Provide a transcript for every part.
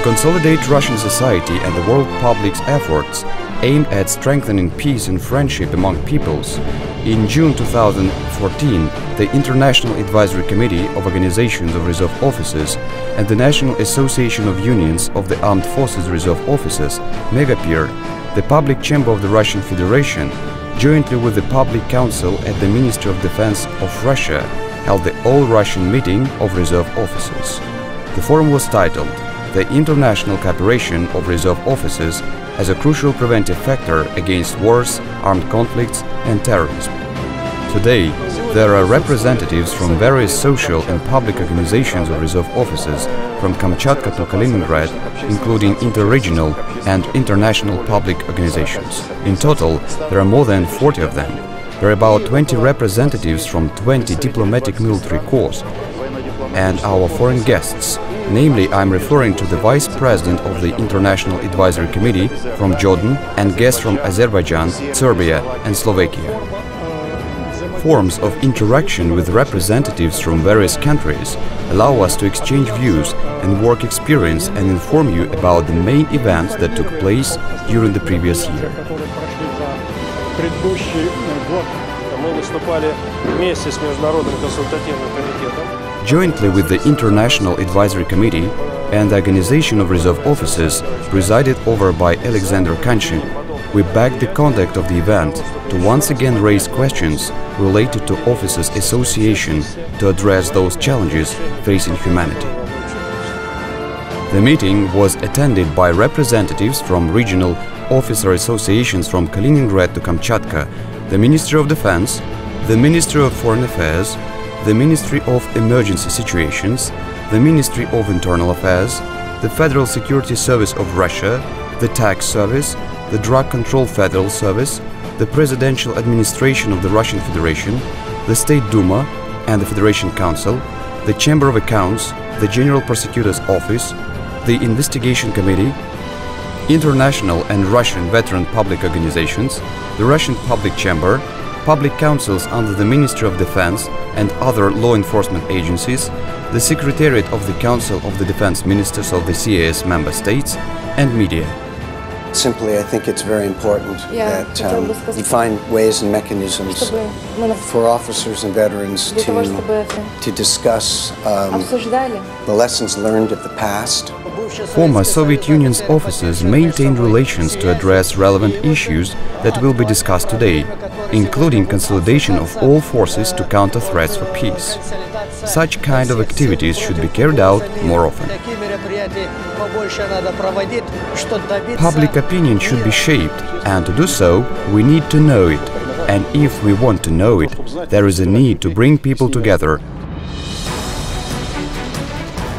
consolidate Russian society and the world public's efforts aimed at strengthening peace and friendship among peoples, in June 2014, the International Advisory Committee of Organizations of Reserve Officers and the National Association of Unions of the Armed Forces Reserve Officers, MEGAPIR, the public chamber of the Russian Federation, jointly with the Public Council at the Ministry of Defense of Russia, held the All-Russian Meeting of Reserve Officers. The forum was titled "The International Cooperation of Reserve Officers as a Crucial Preventive Factor Against Wars, Armed Conflicts and Terrorism." Today, there are representatives from various social and public organizations of reserve officers from Kamchatka to Kaliningrad, including interregional and international public organizations. In total, there are more than 40 of them. There are about 20 representatives from 20 diplomatic military corps and our foreign guests. Namely, I'm referring to the Vice President of the International Advisory Committee from Jordan and guests from Azerbaijan, Serbia and Slovakia. Forms of interaction with representatives from various countries allow us to exchange views and work experience and inform you about the main events that took place during the previous year. Jointly with the International Advisory Committee and the Organization of Reserve Officers, presided over by Alexander Kanchin, we backed the conduct of the event to once again raise questions related to Officers' Association to address those challenges facing humanity. The meeting was attended by representatives from regional officer associations from Kaliningrad to Kamchatka, the Ministry of Defense, the Ministry of Foreign Affairs, the Ministry of Emergency Situations, the Ministry of Internal Affairs, the Federal Security Service of Russia, the Tax Service, the Drug Control Federal Service, the Presidential Administration of the Russian Federation, the State Duma and the Federation Council, the Chamber of Accounts, the General Prosecutor's Office, the Investigation Committee, international and Russian veteran public organizations, the Russian Public Chamber, public councils under the Ministry of Defense and other law enforcement agencies, the Secretariat of the Council of the Defense Ministers of the CIS member states, and media. Simply, I think it's very important that you find ways and mechanisms for officers and veterans to discuss the lessons learned of the past. Former Soviet Union's officers maintained relations to address relevant issues that will be discussed today, including consolidation of all forces to counter threats for peace. Such kind of activities should be carried out more often. Public opinion should be shaped, and to do so, we need to know it. And if we want to know it, there is a need to bring people together.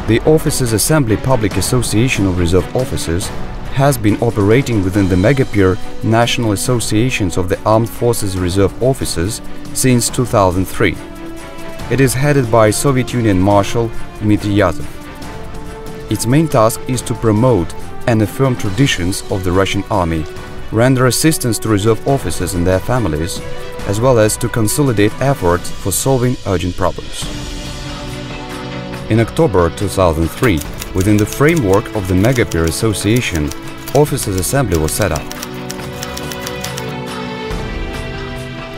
The Officers' Assembly Public Association of Reserve Officers has been operating within the MEGAPIR National Associations of the Armed Forces Reserve Officers since 2003. It is headed by Soviet Union Marshal Dmitry Yazov. Its main task is to promote and affirm traditions of the Russian Army, render assistance to reserve officers and their families, as well as to consolidate efforts for solving urgent problems. In October 2003, within the framework of the MEGAPIR Association, Officers' Assembly was set up.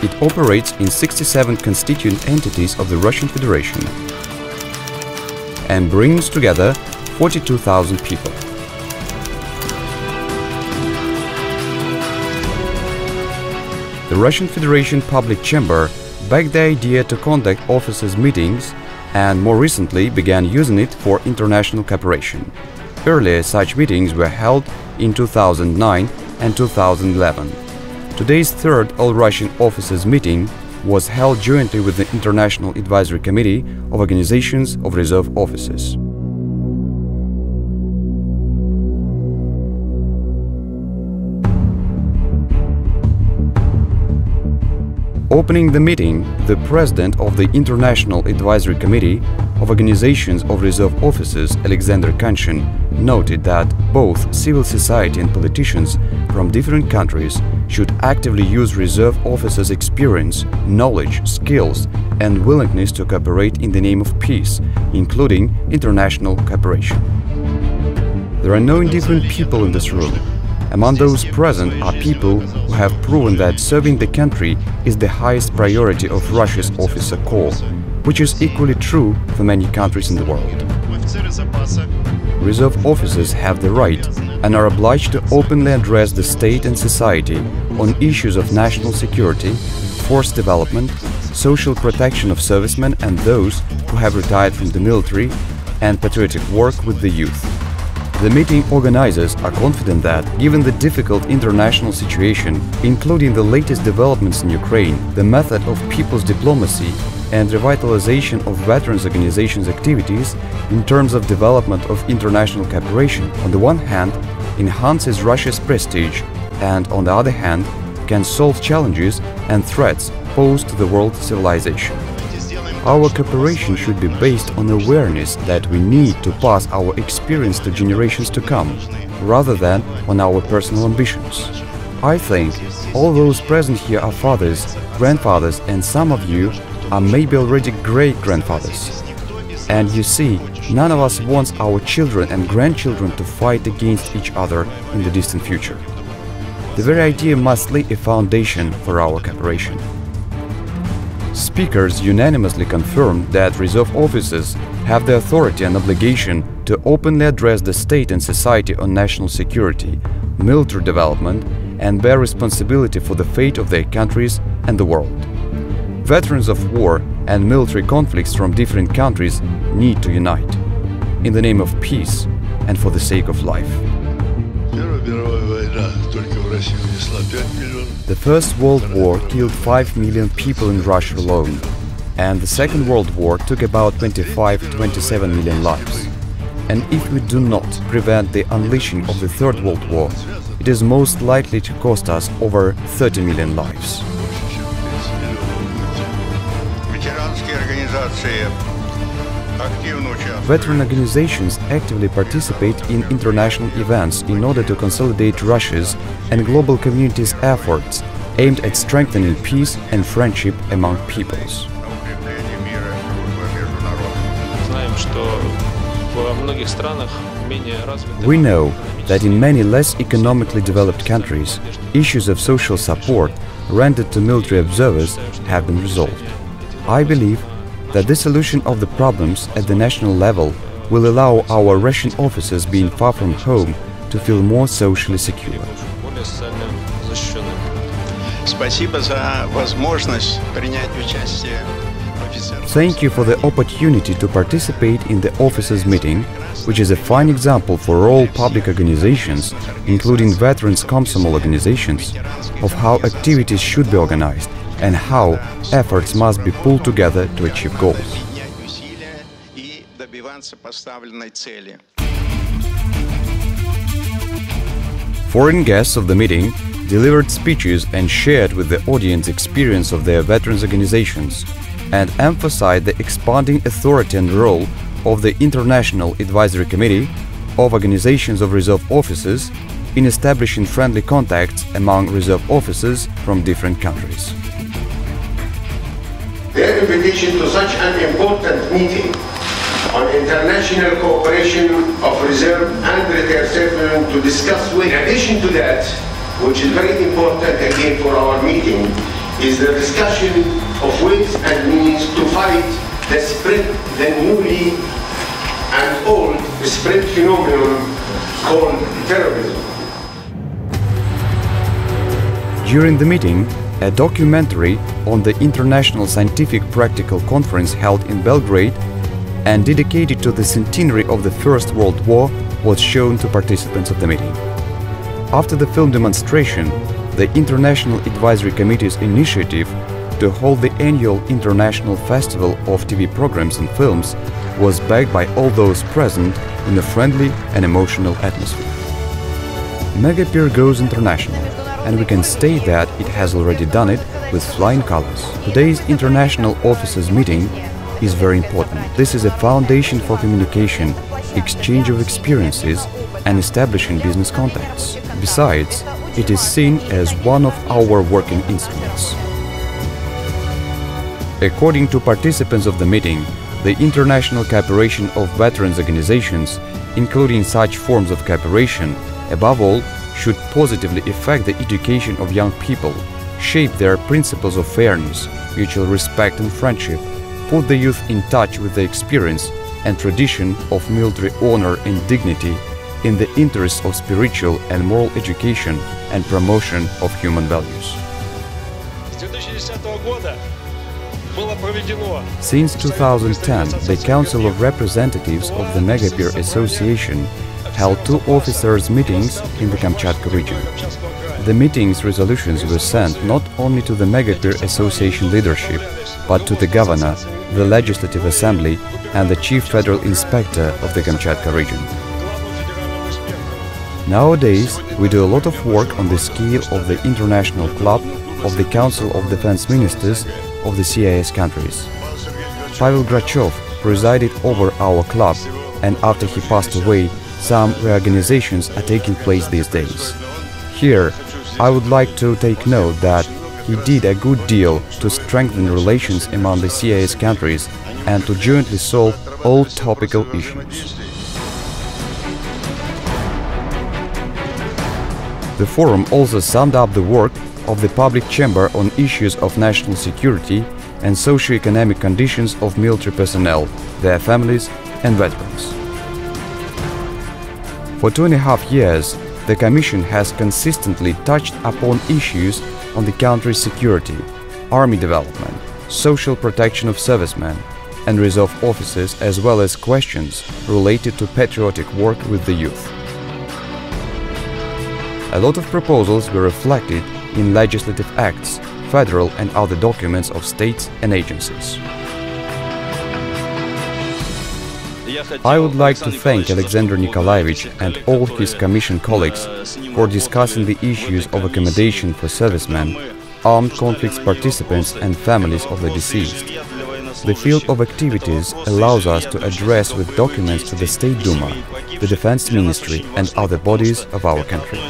It operates in 67 constituent entities of the Russian Federation and brings together 42,000 people. The Russian Federation Public Chamber backed the idea to conduct officers' meetings and more recently began using it for international cooperation. Earlier, such meetings were held in 2009 and 2011. Today's third All-Russian Officers meeting was held jointly with the International Advisory Committee of Organizations of Reserve Officers. Opening the meeting, the President of the International Advisory Committee of Organizations of Reserve Officers, Alexander Kanchin, noted that both civil society and politicians from different countries should actively use reserve officers' experience, knowledge, skills and willingness to cooperate in the name of peace, including international cooperation. There are no indifferent people in this room. Among those present are people who have proven that serving the country is the highest priority of Russia's officer corps, which is equally true for many countries in the world. Reserve officers have the right and are obliged to openly address the state and society on issues of national security, force development, social protection of servicemen and those who have retired from the military, and patriotic work with the youth. The meeting organizers are confident that, given the difficult international situation, including the latest developments in Ukraine, the method of people's diplomacy and revitalization of veterans organizations' activities in terms of development of international cooperation, on the one hand, enhances Russia's prestige and, on the other hand, can solve challenges and threats posed to the world civilization. Our cooperation should be based on awareness that we need to pass our experience to generations to come, rather than on our personal ambitions. I think all those present here are fathers, grandfathers, and some of you are maybe already great-grandfathers. And you see, none of us wants our children and grandchildren to fight against each other in the distant future. The very idea must lay a foundation for our cooperation. Speakers unanimously confirmed that reserve officers have the authority and obligation to openly address the state and society on national security, military development, and bear responsibility for the fate of their countries and the world. Veterans of war and military conflicts from different countries need to unite, in the name of peace and for the sake of life. The First World War killed 5 million people in Russia alone, and the Second World War took about 25–27 million lives. And if we do not prevent the unleashing of the Third World War, it is most likely to cost us over 30 million lives. Veteran organizations actively participate in international events in order to consolidate Russia's and global community's efforts aimed at strengthening peace and friendship among peoples. We know that in many less economically developed countries, issues of social support rendered to military observers have been resolved. I believe that the solution of the problems at the national level will allow our Russian officers being far from home to feel more socially secure. Thank you for the opportunity to participate in the officers' meeting, which is a fine example for all public organizations, including veterans' Komsomol organizations, of how activities should be organized and how efforts must be pulled together to achieve goals. Foreign guests of the meeting delivered speeches and shared with the audience experience of their veterans organizations and emphasized the expanding authority and role of the International Advisory Committee of Organizations of Reserve Officers in establishing friendly contacts among reserve officers from different countries. Their invitation to such an important meeting on international cooperation of reserve and retired servicemen to discuss with. In addition to that, which is very important again for our meeting, is the discussion of ways and means to fight the newly and old spread phenomenon called terrorism. During the meeting, a documentary on the International Scientific Practical Conference held in Belgrade and dedicated to the centenary of the First World War was shown to participants of the meeting. After the film demonstration, the International Advisory Committee's initiative to hold the annual International Festival of TV programs and films was backed by all those present in a friendly and emotional atmosphere. Megapir goes international, and we can state that it has already done it with flying colors. Today's International Officers Meeting is very important. This is a foundation for communication, exchange of experiences, and establishing business contacts. Besides, it is seen as one of our working instruments. According to participants of the meeting, The international cooperation of veterans organizations, including such forms of cooperation, above all, should positively affect the education of young people, shape their principles of fairness, mutual respect and friendship, put the youth in touch with the experience and tradition of military honor and dignity in the interest of spiritual and moral education and promotion of human values. Since 2010, the Council of Representatives of the Megapir Association held 2 officers' meetings in the Kamchatka region. The meetings' resolutions were sent not only to the Megapir Association leadership, but to the governor, the Legislative Assembly and the Chief Federal Inspector of the Kamchatka region. Nowadays, we do a lot of work on the scale of the International Club of the Council of Defense Ministers of the CIS countries. Pavel Grachov presided over our club, and after he passed away, some reorganizations are taking place these days. Here, I would like to take note that he did a good deal to strengthen relations among the CIS countries and to jointly solve all topical issues. The forum also summed up the work of the Public Chamber on issues of national security and socio-economic conditions of military personnel, their families and veterans. For 2.5 years, the Commission has consistently touched upon issues on the country's security, army development, social protection of servicemen and reserve officers, as well as questions related to patriotic work with the youth. A lot of proposals were reflected in legislative acts, federal and other documents of states and agencies. I would like to thank Alexander Nikolaevich and all his Commission colleagues for discussing the issues of accommodation for servicemen, armed conflicts participants and families of the deceased. The field of activities allows us to address with documents to the State Duma, the Defense Ministry and other bodies of our country.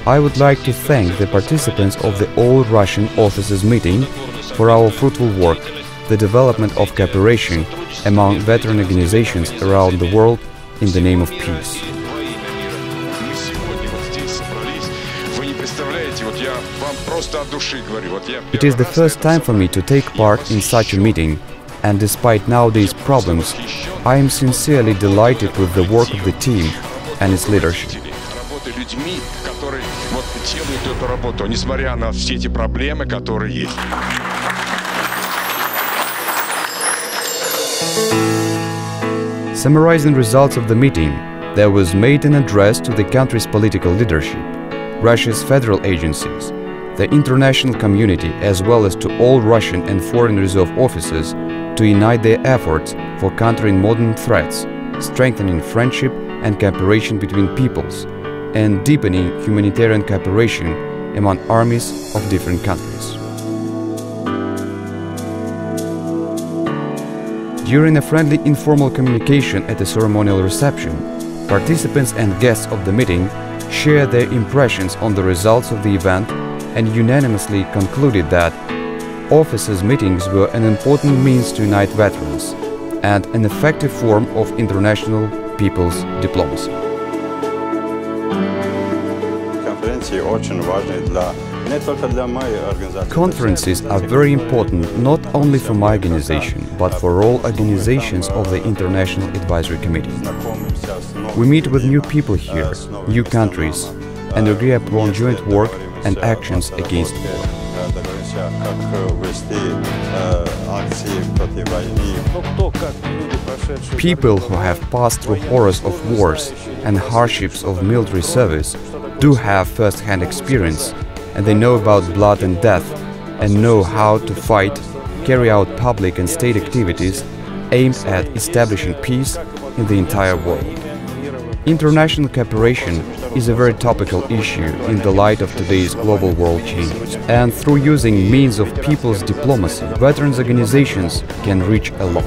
I would like to thank the participants of the All-Russian Officers Meeting for our fruitful work, the development of cooperation among veteran organizations around the world in the name of peace. It is the first time for me to take part in such a meeting, and despite nowadays problems, I am sincerely delighted with the work of the team and its leadership. Summarizing results of the meeting, there was made an address to the country's political leadership, Russia's federal agencies, the international community, as well as to all Russian and foreign reserve officers to unite their efforts for countering modern threats, strengthening friendship and cooperation between peoples, and deepening humanitarian cooperation among armies of different countries. During a friendly informal communication at a ceremonial reception, participants and guests of the meeting shared their impressions on the results of the event and unanimously concluded that officers' meetings were an important means to unite veterans and an effective form of international people's diplomacy. Conferences are very important not only for my organization, but for all organizations of the International Advisory Committee. We meet with new people here, new countries, and agree upon joint work and actions against war. People who have passed through horrors of wars and hardships of military service do have first-hand experience, and they know about blood and death, and know how to fight, carry out public and state activities aimed at establishing peace in the entire world. International cooperation is a very topical issue in the light of today's global world changes, and through using means of people's diplomacy, veterans organizations can reach a lot.